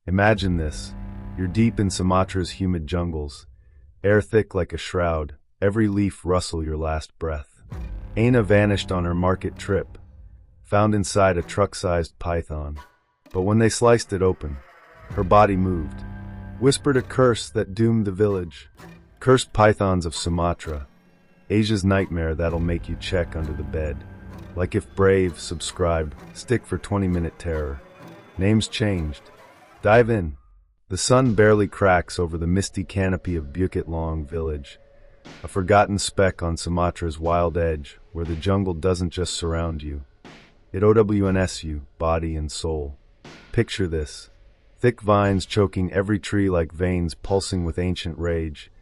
Imagine this. You're deep in Sumatra's humid jungles, air thick like a shroud, every leaf rustle your last breath. Aina vanished on her market trip, found inside a truck-sized python. But when they sliced it open, her body moved, whispered a curse that doomed the village. Cursed pythons of Sumatra, Asia's nightmare that'll make you check under the bed. Like if Brave, subscribe, stick for 20-minute terror. Names changed. Dive in. The sun barely cracks over the misty canopy of Bukit Long village, a forgotten speck on Sumatra's wild edge, where the jungle doesn't just surround you. It OWNS you, body and soul. Picture this. Thick vines choking every tree like veins pulsing with ancient rage.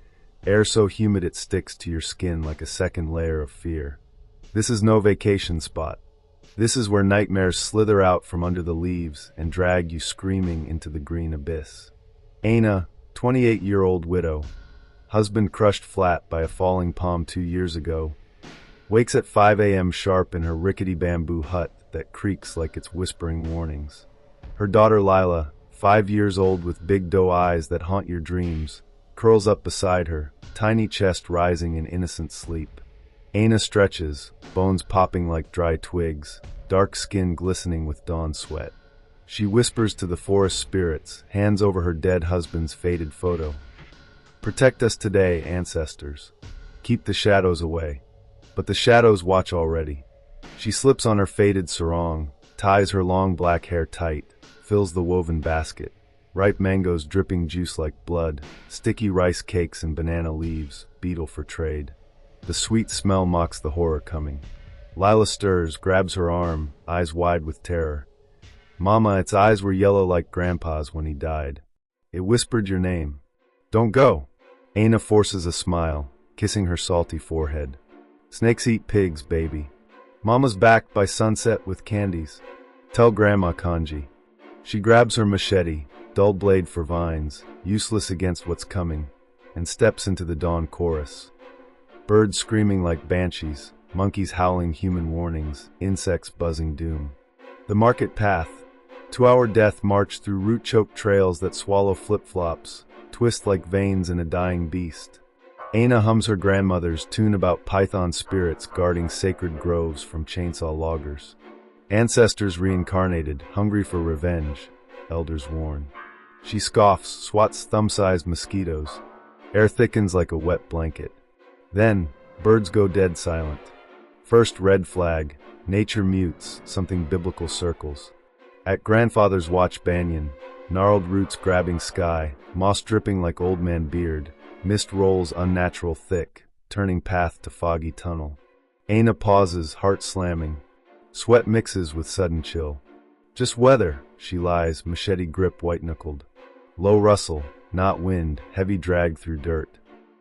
Air so humid it sticks to your skin like a second layer of fear. This is no vacation spot. This is where nightmares slither out from under the leaves and drag you screaming into the green abyss. Aina, 28-year-old widow, husband crushed flat by a falling palm 2 years ago, wakes at 5 a.m. sharp in her rickety bamboo hut that creaks like it's whispering warnings. Her daughter Lila, 5 years old with big doe eyes that haunt your dreams, curls up beside her, tiny chest rising in innocent sleep. Aina stretches, bones popping like dry twigs, dark skin glistening with dawn sweat. She whispers to the forest spirits, hands over her dead husband's faded photo. Protect us today, ancestors. Keep the shadows away. But the shadows watch already. She slips on her faded sarong, ties her long black hair tight, fills the woven basket. Ripe mangoes dripping juice like blood, sticky rice cakes and banana leaves, beetle for trade. The sweet smell mocks the horror coming. Lila stirs, grabs her arm, eyes wide with terror. Mama, its eyes were yellow like Grandpa's when he died. It whispered your name. Don't go. Aina forces a smile, kissing her salty forehead. Snakes eat pigs, baby. Mama's back by sunset with candies. Tell Grandma Kanji. She grabs her machete, dull blade for vines, useless against what's coming, and steps into the dawn chorus. Birds screaming like banshees, monkeys howling human warnings, insects buzzing doom. The market path. 2-hour death march through root-choked trails that swallow flip-flops, twist like veins in a dying beast. Aina hums her grandmother's tune about python spirits guarding sacred groves from chainsaw loggers. Ancestors reincarnated, hungry for revenge, elders warn. She scoffs, swats thumb-sized mosquitoes. Air thickens like a wet blanket. Then, birds go dead silent. First red flag, nature mutes, something biblical circles. At grandfather's watch banyan, gnarled roots grabbing sky, moss dripping like old man beard, mist rolls unnatural thick, turning path to foggy tunnel. Aina pauses, heart slamming. Sweat mixes with sudden chill. Just weather, she lies, machete grip white-knuckled. Low rustle, not wind, heavy drag through dirt.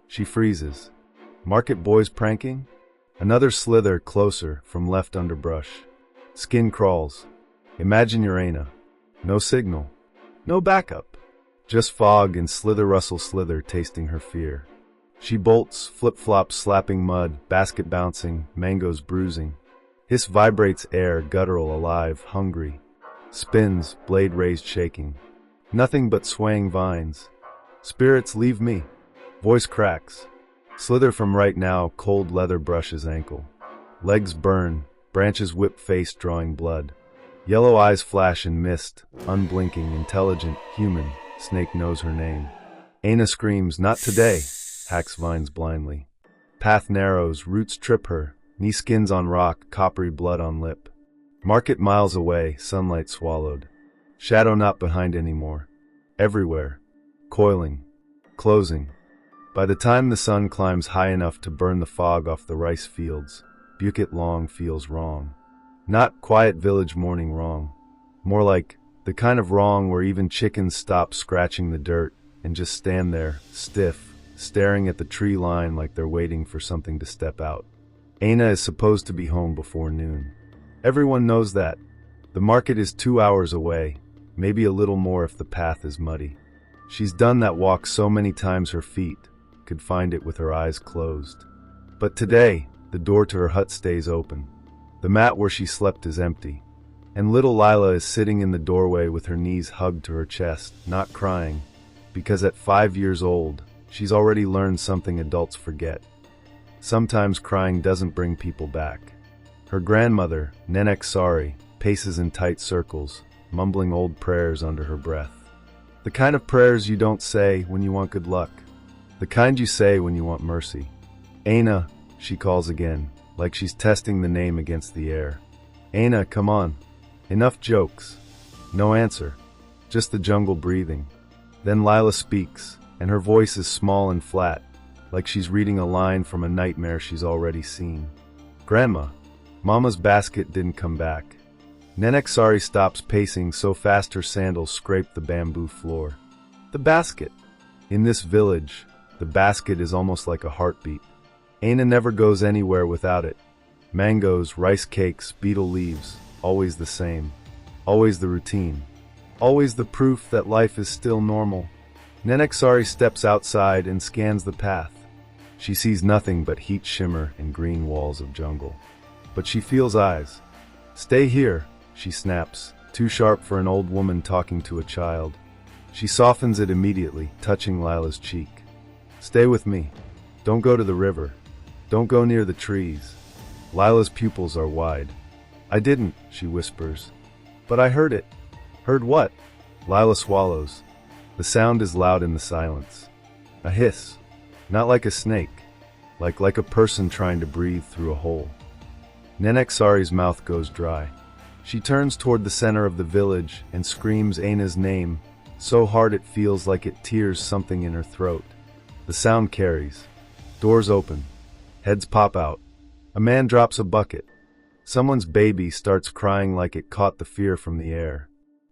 She freezes. Market boys pranking? Another slither closer from left underbrush. Skin crawls. Imagine your Aina. No signal. No backup. Just fog and slither rustle slither tasting her fear. She bolts, flip-flops slapping mud, basket bouncing, mangoes bruising. Hiss vibrates air, guttural, alive, hungry. Spins, blade raised shaking. Nothing but swaying vines. Spirits leave me. Voice cracks. Slither from right now, cold leather brushes ankle. Legs burn, branches whip face drawing blood. Yellow eyes flash in mist, unblinking, intelligent, human. Snake knows her name. Aina screams, not today, hacks vines blindly. Path narrows, roots trip her, knee skins on rock, coppery blood on lip. Market miles away, sunlight swallowed. Shadow not behind anymore. Everywhere. Coiling. Closing. By the time the sun climbs high enough to burn the fog off the rice fields, Bukit Long feels wrong. Not quiet village morning wrong. More like the kind of wrong where even chickens stop scratching the dirt and just stand there, stiff, staring at the tree line like they're waiting for something to step out. Aina is supposed to be home before noon. Everyone knows that. The market is 2 hours away, maybe a little more if the path is muddy. She's done that walk so many times her feet could find it with her eyes closed. But today, the door to her hut stays open. The mat where she slept is empty. And little Lila is sitting in the doorway with her knees hugged to her chest, not crying, because at 5 years old, she's already learned something adults forget. Sometimes crying doesn't bring people back. Her grandmother, Nenek Sari, paces in tight circles, mumbling old prayers under her breath. The kind of prayers you don't say when you want good luck. The kind you say when you want mercy. Aina, she calls again, like she's testing the name against the air. Aina, come on. Enough jokes. No answer. Just the jungle breathing. Then Lila speaks, and her voice is small and flat, like she's reading a line from a nightmare she's already seen. Grandma, Mama's basket didn't come back. Nenek Sari stops pacing so fast her sandals scrape the bamboo floor. The basket. In this village, the basket is almost like a heartbeat. Aina never goes anywhere without it. Mangoes, rice cakes, beetle leaves, always the same. Always the routine. Always the proof that life is still normal. Nenek Sari steps outside and scans the path. She sees nothing but heat shimmer and green walls of jungle. But she feels eyes. Stay here, she snaps, too sharp for an old woman talking to a child. She softens it immediately, touching Lila's cheek. Stay with me. Don't go to the river. Don't go near the trees. Lila's pupils are wide. I didn't, she whispers. But I heard it. Heard what? Lila swallows. The sound is loud in the silence. A hiss. Not like a snake. Like a person trying to breathe through a hole. Nenek Sari's mouth goes dry. She turns toward the center of the village and screams Aina's name, so hard it feels like it tears something in her throat. The sound carries. Doors open. Heads pop out. A man drops a bucket. Someone's baby starts crying like it caught the fear from the air.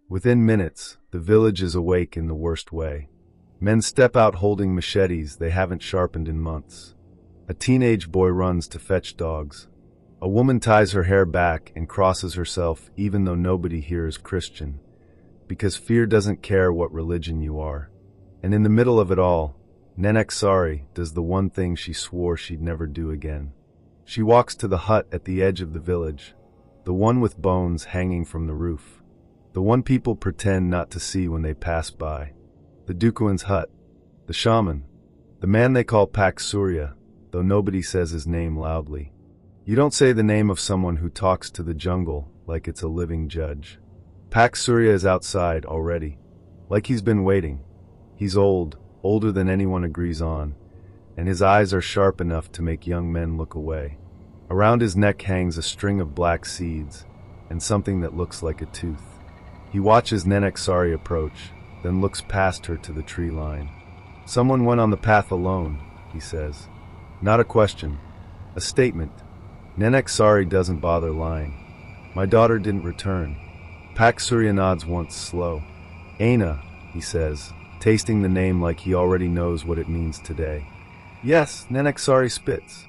Within minutes, the village is awake in the worst way. Men step out holding machetes they haven't sharpened in months. A teenage boy runs to fetch dogs. A woman ties her hair back and crosses herself even though nobody here is Christian, because fear doesn't care what religion you are. And in the middle of it all, Nenek Sari does the one thing she swore she'd never do again. She walks to the hut at the edge of the village, the one with bones hanging from the roof, the one people pretend not to see when they pass by. The Dukuan's hut, the shaman, the man they call Pak Surya, though nobody says his name loudly. You don't say the name of someone who talks to the jungle like it's a living judge. Pak Surya is outside already, like he's been waiting. He's old, older than anyone agrees on, and his eyes are sharp enough to make young men look away. Around his neck hangs a string of black seeds, and something that looks like a tooth. He watches Nenek Sari approach, then looks past her to the tree line. Someone went on the path alone, he says. Not a question, a statement. Nenek Sari doesn't bother lying. My daughter didn't return. Pak Surya nods once slow. Aina, he says, tasting the name like he already knows what it means today. Yes, Nenek Sari spits.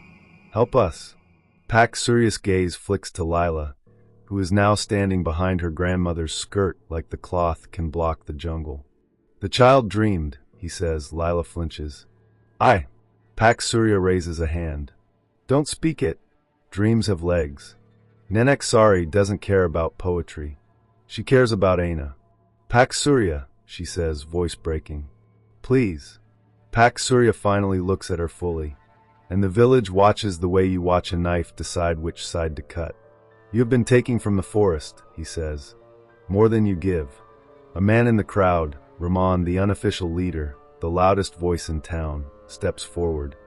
Help us. Pak Surya's gaze flicks to Lila, who is now standing behind her grandmother's skirt like the cloth can block the jungle. The child dreamed, he says. Lila flinches. Aye. Pak Surya raises a hand. Don't speak it. Dreams have legs. Nenek Sari doesn't care about poetry. She cares about Aina. Pak Surya, she says, voice breaking. Please. Pak Surya finally looks at her fully, and the village watches the way you watch a knife decide which side to cut. You have been taking from the forest, he says. More than you give. A man in the crowd, Rahman, the unofficial leader, the loudest voice in town, steps forward.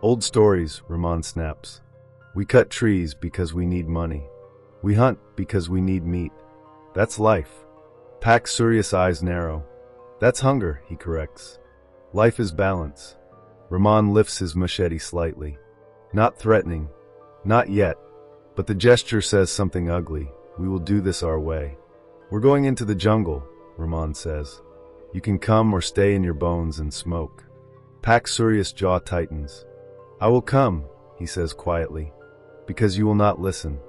Old stories, Rahman snaps. We cut trees because we need money. We hunt because we need meat. That's life. Pak Surya's eyes narrow. That's hunger, he corrects. Life is balance. Rahman lifts his machete slightly. Not threatening. Not yet. But the gesture says something ugly. We will do this our way. We're going into the jungle, Rahman says. You can come or stay in your bones and smoke. Pak Surya's jaw tightens. I will come, he says quietly, because you will not listen.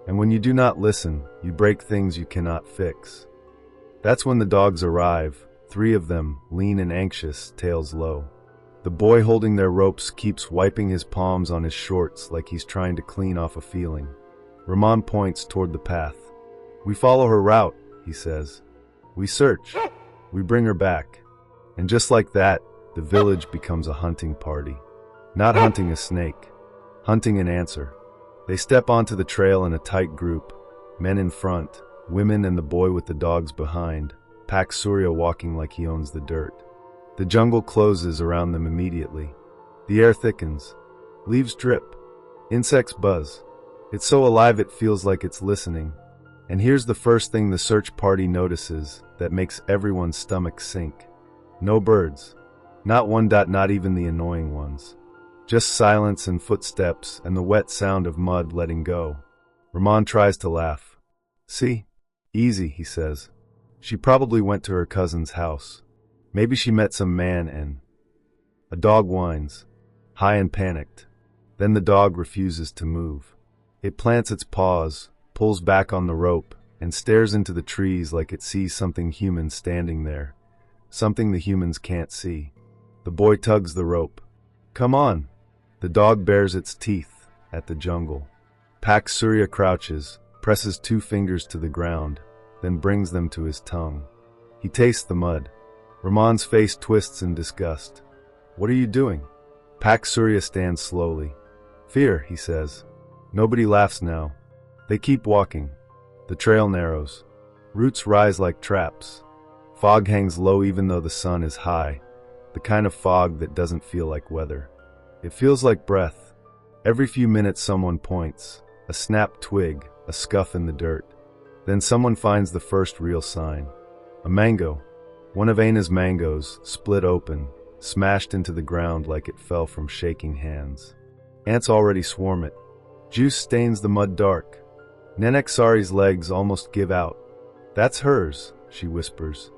And when you do not listen, you break things you cannot fix. That's when the dogs arrive, 3 of them, lean and anxious, tails low. The boy holding their ropes keeps wiping his palms on his shorts like he's trying to clean off a feeling. Rahman points toward the path. We follow her route, he says. We search. We bring her back. And just like that, the village becomes a hunting party. Not hunting a snake, hunting an answer. They step onto the trail in a tight group, men in front, women and the boy with the dogs behind, Pak Surya walking like he owns the dirt. The jungle closes around them immediately. The air thickens. Leaves drip. Insects buzz. It's so alive it feels like it's listening. And here's the first thing the search party notices that makes everyone's stomach sink. No birds. Not one. Not even the annoying ones. Just silence and footsteps and the wet sound of mud letting go. Rahman tries to laugh. See? Easy, he says. She probably went to her cousin's house. Maybe she met some man and... A dog whines, high and panicked. Then the dog refuses to move. It plants its paws, pulls back on the rope, and stares into the trees like it sees something human standing there. Something the humans can't see. The boy tugs the rope. Come on. The dog bares its teeth at the jungle. Pak Surya crouches, presses 2 fingers to the ground, then brings them to his tongue. He tastes the mud. Rahman's face twists in disgust. What are you doing? Pak Surya stands slowly. Fear, he says. Nobody laughs now. They keep walking. The trail narrows. Roots rise like traps. Fog hangs low even though the sun is high. The kind of fog that doesn't feel like weather. It feels like breath. Every few minutes someone points. A snapped twig, a scuff in the dirt. Then someone finds the first real sign. A mango. One of Aina's mangoes, split open, smashed into the ground like it fell from shaking hands. Ants already swarm it. Juice stains the mud dark. Nenek Sari's legs almost give out. That's hers, she whispers.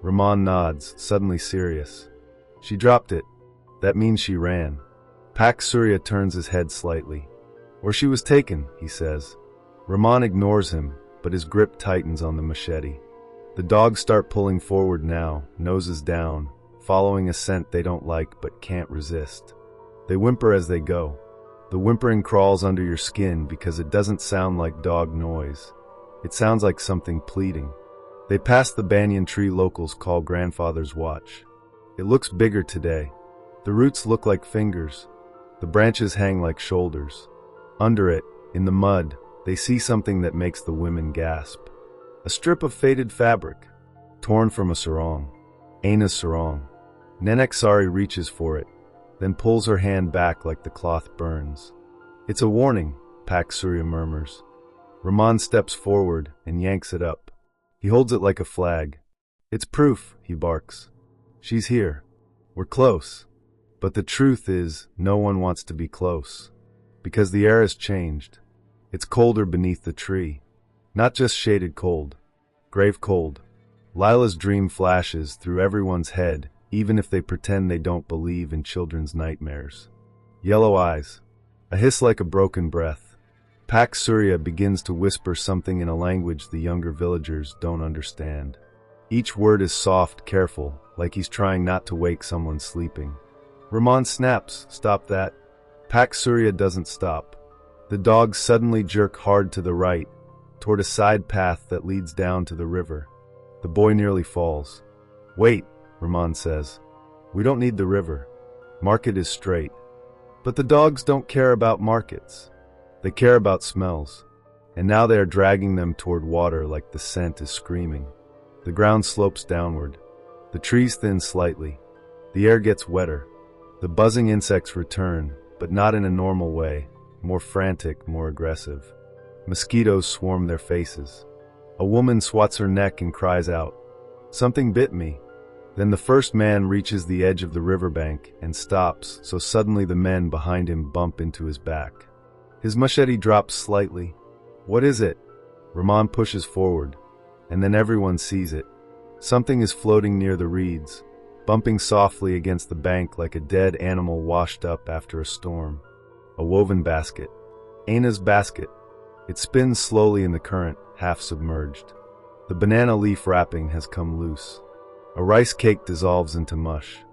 Rahman nods, suddenly serious. She dropped it. That means she ran. Pak Surya turns his head slightly. Or she was taken, he says. Rahman ignores him, but his grip tightens on the machete. The dogs start pulling forward now, noses down, following a scent they don't like but can't resist. They whimper as they go. The whimpering crawls under your skin because it doesn't sound like dog noise. It sounds like something pleading. They pass the banyan tree locals call Grandfather's Watch. It looks bigger today. The roots look like fingers. The branches hang like shoulders. Under it, in the mud, they see something that makes the women gasp. A strip of faded fabric, torn from a sarong. Aina's sarong. Nenek Sari reaches for it, then pulls her hand back like the cloth burns. It's a warning, Pak Surya murmurs. Rahman steps forward and yanks it up. He holds it like a flag. It's proof, he barks. She's here. We're close. But the truth is, no one wants to be close. Because the air has changed. It's colder beneath the tree. Not just shaded cold. Grave cold. Lila's dream flashes through everyone's head, even if they pretend they don't believe in children's nightmares. Yellow eyes. A hiss like a broken breath. Pak Surya begins to whisper something in a language the younger villagers don't understand. Each word is soft, careful, like he's trying not to wake someone sleeping. Rahman snaps, stop that. Pak Surya doesn't stop. The dogs suddenly jerk hard to the right, toward a side path that leads down to the river. The boy nearly falls. Wait, Rahman says. We don't need the river. Market is straight. But the dogs don't care about markets. They care about smells. And now they are dragging them toward water like the scent is screaming. The ground slopes downward. The trees thin slightly. The air gets wetter. The buzzing insects return, but not in a normal way, more frantic, more aggressive. Mosquitoes swarm their faces. A woman swats her neck and cries out, "Something bit me." Then the first man reaches the edge of the riverbank and stops, so suddenly the men behind him bump into his back. His machete drops slightly. What is it? Rahman pushes forward, and then everyone sees it. Something is floating near the reeds, bumping softly against the bank like a dead animal washed up after a storm. A woven basket. Aina's basket. It spins slowly in the current, half submerged. The banana leaf wrapping has come loose. A rice cake dissolves into mush.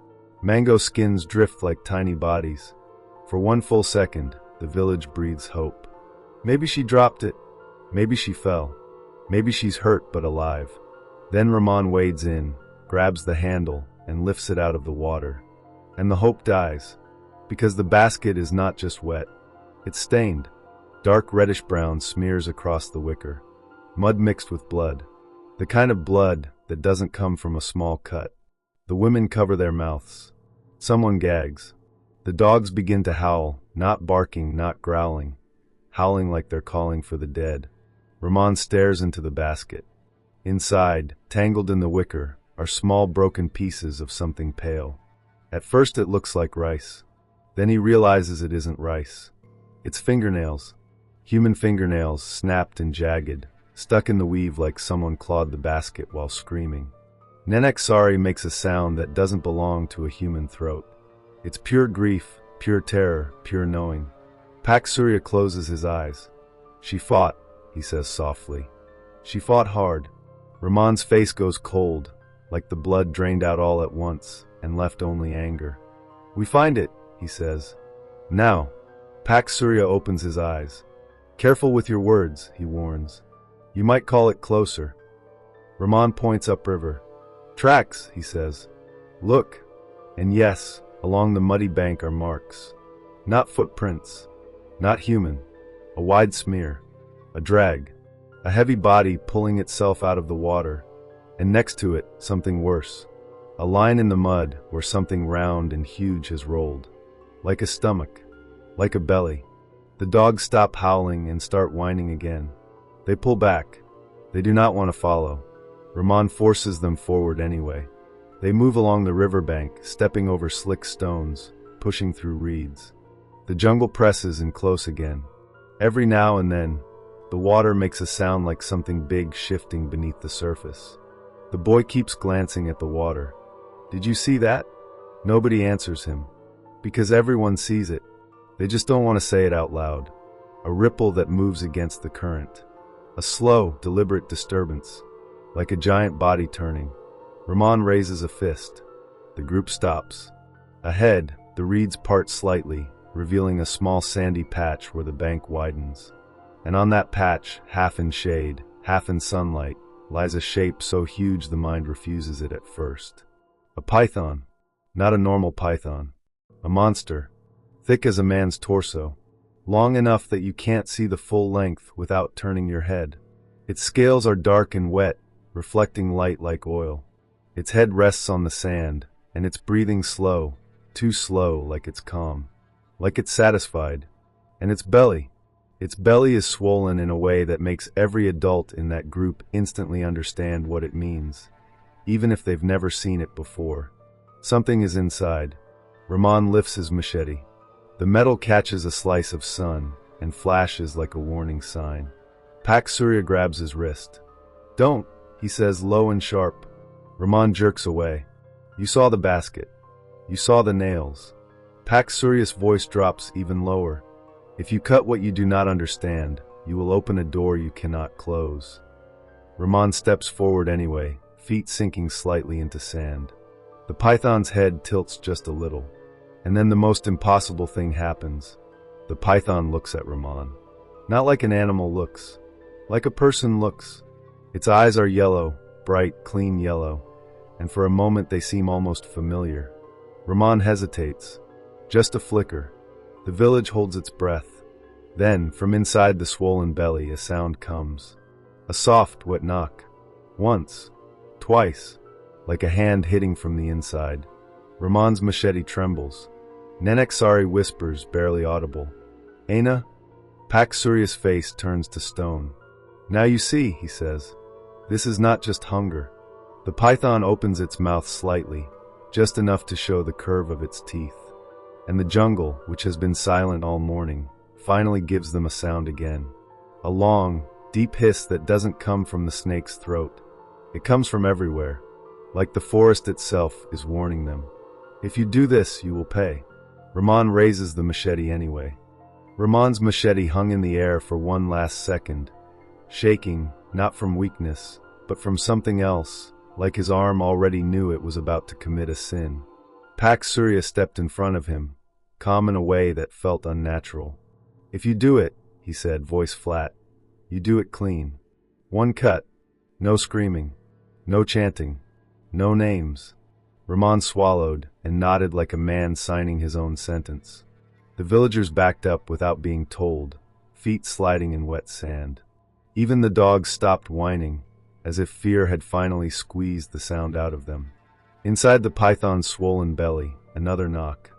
Mango skins drift like tiny bodies. For one full second, the village breathes hope. Maybe she dropped it. Maybe she fell. Maybe she's hurt but alive. Then Rahman wades in, grabs the handle, and lifts it out of the water. And the hope dies. Because the basket is not just wet. It's stained. Dark reddish-brown smears across the wicker. Mud mixed with blood. The kind of blood that doesn't come from a small cut. The women cover their mouths. Someone gags. The dogs begin to howl, not barking, not growling. Howling like they're calling for the dead. Rahman stares into the basket. Inside, tangled in the wicker, are small broken pieces of something pale. At first it looks like rice. Then he realizes it isn't rice. It's fingernails. Human fingernails, snapped and jagged, stuck in the weave like someone clawed the basket while screaming. Nenek Sari makes a sound that doesn't belong to a human throat. It's pure grief, pure terror, pure knowing. Pak Surya closes his eyes. She fought, he says softly. She fought hard. Rahman's face goes cold, like the blood drained out all at once and left only anger. We find it, he says. Now. Pak Surya opens his eyes. Careful with your words, he warns. You might call it closer. Rahman points upriver. Tracks, he says. Look. And yes, along the muddy bank are marks. Not footprints. Not human. A wide smear. A drag. A heavy body pulling itself out of the water. And next to it, something worse. A line in the mud where something round and huge has rolled. Like a stomach. Like a belly. The dogs stop howling and start whining again. They pull back. They do not want to follow. Rahman forces them forward anyway. They move along the riverbank, stepping over slick stones, pushing through reeds. The jungle presses in close again. Every now and then, the water makes a sound like something big shifting beneath the surface. The boy keeps glancing at the water. Did you see that? Nobody answers him. Because everyone sees it. They just don't want to say it out loud. A ripple that moves against the current. A slow, deliberate disturbance. Like a giant body turning. Rahman raises a fist. The group stops. Ahead, the reeds part slightly, revealing a small sandy patch where the bank widens. And on that patch, half in shade, half in sunlight, lies a shape so huge the mind refuses it at first. A python. Not a normal python. A monster. Thick as a man's torso. Long enough that you can't see the full length without turning your head. Its scales are dark and wet, reflecting light like oil. Its head rests on the sand, and it's breathing slow, too slow like it's calm. Like it's satisfied. And its belly is swollen in a way that makes every adult in that group instantly understand what it means, even if they've never seen it before. Something is inside. Rahman lifts his machete. The metal catches a slice of sun and flashes like a warning sign. Pak Surya grabs his wrist. Don't, he says low and sharp. Rahman jerks away. You saw the basket. You saw the nails. Pak Surya's voice drops even lower. If you cut what you do not understand, you will open a door you cannot close. Rahman steps forward anyway, feet sinking slightly into sand. The python's head tilts just a little. And then the most impossible thing happens. The python looks at Rahman. Not like an animal looks. Like a person looks. Its eyes are yellow, bright, clean yellow. And for a moment they seem almost familiar. Rahman hesitates. Just a flicker. The village holds its breath. Then, from inside the swollen belly, a sound comes. A soft, wet knock. Once. Twice. Like a hand hitting from the inside. Rahman's machete trembles. Nenek Sari whispers, barely audible. Aina? Pak Surya's face turns to stone. Now you see, he says. This is not just hunger. The python opens its mouth slightly, just enough to show the curve of its teeth. And the jungle, which has been silent all morning, finally gives them a sound again. A long, deep hiss that doesn't come from the snake's throat. It comes from everywhere. Like the forest itself is warning them. If you do this, you will pay. Rahman raises the machete anyway. Rahman's machete hung in the air for one last second, shaking, not from weakness, but from something else, like his arm already knew it was about to commit a sin. Pak Surya stepped in front of him, calm in a way that felt unnatural. If you do it, he said, voice flat, you do it clean. One cut. No screaming. No chanting. No names. Rahman swallowed and nodded like a man signing his own sentence. The villagers backed up without being told, feet sliding in wet sand. Even the dogs stopped whining, as if fear had finally squeezed the sound out of them. Inside the python's swollen belly, another knock.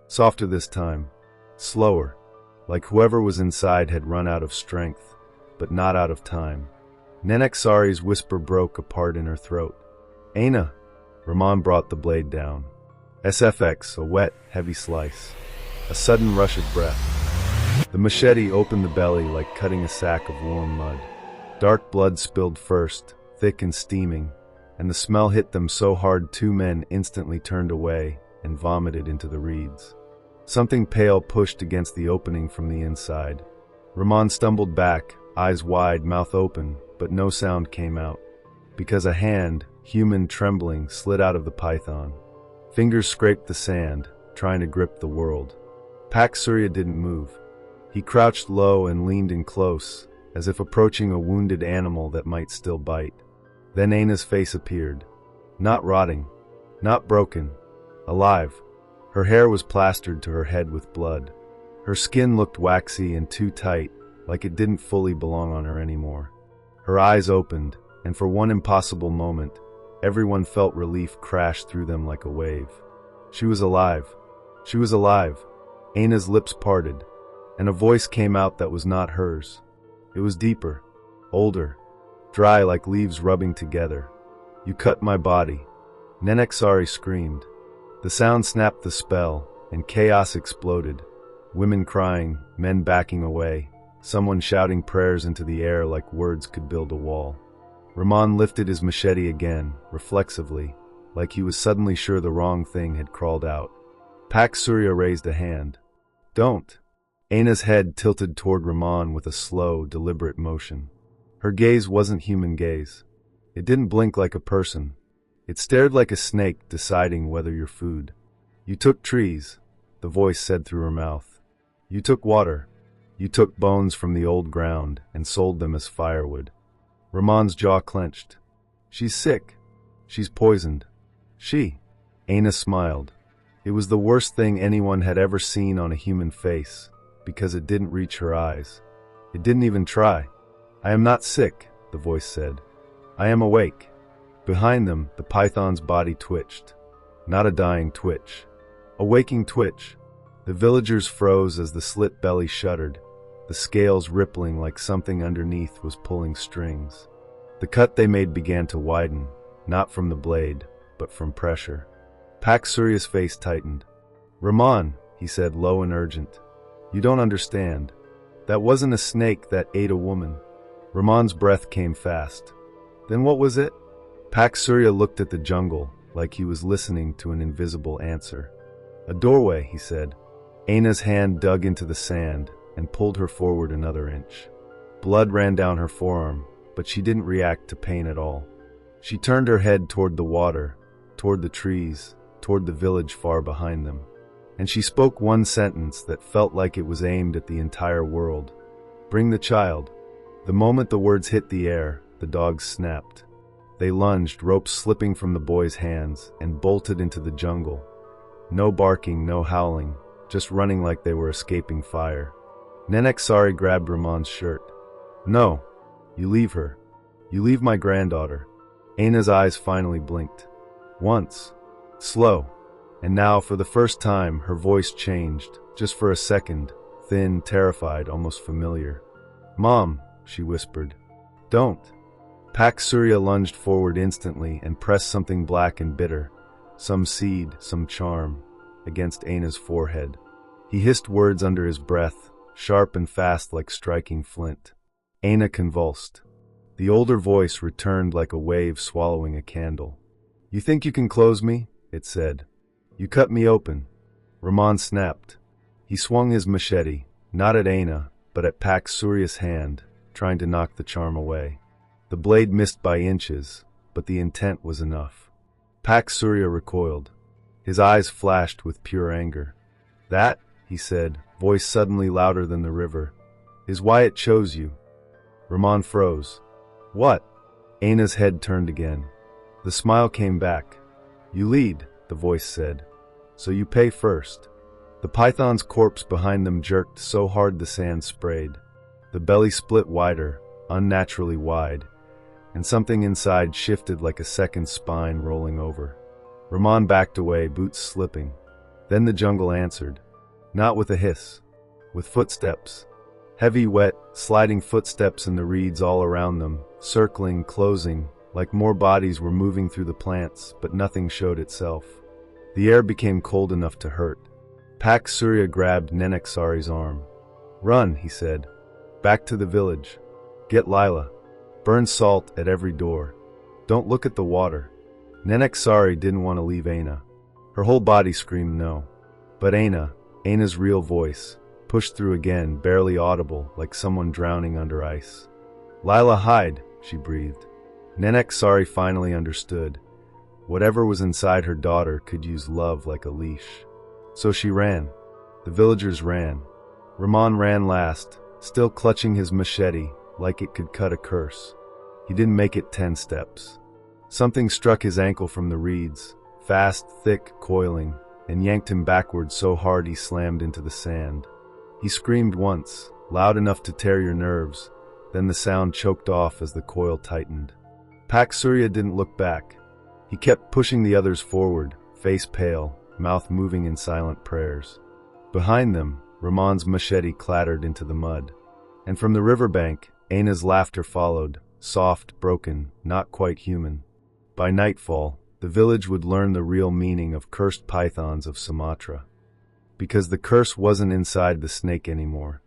Softer this time. Slower, like whoever was inside had run out of strength, but not out of time. Nenexari's whisper broke apart in her throat. Aina! Rahman brought the blade down. SFX, a wet, heavy slice. A sudden rush of breath. The machete opened the belly like cutting a sack of warm mud. Dark blood spilled first, thick and steaming, and the smell hit them so hard 2 men instantly turned away and vomited into the reeds. Something pale pushed against the opening from the inside. Rahman stumbled back, eyes wide, mouth open, but no sound came out. Because a hand, human trembling, slid out of the python. Fingers scraped the sand, trying to grip the world. Pak Surya didn't move. He crouched low and leaned in close, as if approaching a wounded animal that might still bite. Then Aina's face appeared. Not rotting. Not broken. Alive. Her hair was plastered to her head with blood. Her skin looked waxy and too tight, like it didn't fully belong on her anymore. Her eyes opened, and for one impossible moment, everyone felt relief crash through them like a wave. She was alive. She was alive. Aina's lips parted, and a voice came out that was not hers. It was deeper, older, dry like leaves rubbing together. You cut my body. Nenexari screamed. The sound snapped the spell, and chaos exploded. Women crying, men backing away, someone shouting prayers into the air like words could build a wall. Rahman lifted his machete again, reflexively, like he was suddenly sure the wrong thing had crawled out. Pak Surya raised a hand. Don't. Aina's head tilted toward Rahman with a slow, deliberate motion. Her gaze wasn't human gaze. It didn't blink like a person. It stared like a snake deciding whether you're food. You took trees, the voice said through her mouth. You took water. You took bones from the old ground and sold them as firewood. Rahman's jaw clenched. She's sick. She's poisoned. Aina smiled. It was the worst thing anyone had ever seen on a human face, because it didn't reach her eyes. It didn't even try. I am not sick, the voice said. I am awake. Behind them, the python's body twitched. Not a dying twitch. A waking twitch. The villagers froze as the slit belly shuddered, the scales rippling like something underneath was pulling strings. The cut they made began to widen, not from the blade, but from pressure. Pak Surya's face tightened. Rahman, he said low and urgent. You don't understand. That wasn't a snake that ate a woman. Rahman's breath came fast. Then what was it? Pak Surya looked at the jungle like he was listening to an invisible answer. A doorway, he said. Aina's hand dug into the sand and pulled her forward another inch. Blood ran down her forearm, but she didn't react to pain at all. She turned her head toward the water, toward the trees, toward the village far behind them. And she spoke one sentence that felt like it was aimed at the entire world. Bring the child. The moment the words hit the air, the dogs snapped. They lunged, ropes slipping from the boy's hands, and bolted into the jungle. No barking, no howling, just running like they were escaping fire. Nenexari grabbed Rahman's shirt. No, you leave her. You leave my granddaughter. Aina's eyes finally blinked. Once. Slow. And now, for the first time, her voice changed, just for a second, thin, terrified, almost familiar. Mom, she whispered. Don't. Pak Surya lunged forward instantly and pressed something black and bitter, some seed, some charm, against Aina's forehead. He hissed words under his breath, sharp and fast like striking flint. Aina convulsed. The older voice returned like a wave swallowing a candle. You think you can close me? It said. You cut me open. Rahman snapped. He swung his machete, not at Aina, but at Pak Surya's hand, trying to knock the charm away. The blade missed by inches, but the intent was enough. Pak Surya recoiled. His eyes flashed with pure anger. That, he said, voice suddenly louder than the river, is why it chose you. Rahman froze. What? Aina's head turned again. The smile came back. You lead, the voice said. So you pay first. The python's corpse behind them jerked so hard the sand sprayed. The belly split wider, unnaturally wide, and something inside shifted like a second spine rolling over. Ramon backed away, boots slipping. Then the jungle answered. Not with a hiss. With footsteps. Heavy, wet, sliding footsteps in the reeds all around them, circling, closing, like more bodies were moving through the plants, but nothing showed itself. The air became cold enough to hurt. Pak Surya grabbed Nenek Sari's arm. Run, he said. Back to the village. Get Lila. Burn salt at every door. Don't look at the water. Nenek Sari didn't want to leave Aina. Her whole body screamed no. But Aina's real voice, pushed through again, barely audible, like someone drowning under ice. Lila, hide, she breathed. Nenek Sari finally understood. Whatever was inside her daughter could use love like a leash. So she ran. The villagers ran. Ramon ran last, still clutching his machete like it could cut a curse. He didn't make it 10 steps. Something struck his ankle from the reeds, fast, thick, coiling, and yanked him backward so hard he slammed into the sand. He screamed once, loud enough to tear your nerves, then the sound choked off as the coil tightened. Pak Surya didn't look back. He kept pushing the others forward, face pale, mouth moving in silent prayers. Behind them, Ramon's machete clattered into the mud. And from the riverbank, Aina's laughter followed, soft, broken, not quite human. By nightfall, the village would learn the real meaning of cursed pythons of Sumatra. Because the curse wasn't inside the snake anymore.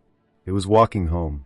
It was walking home,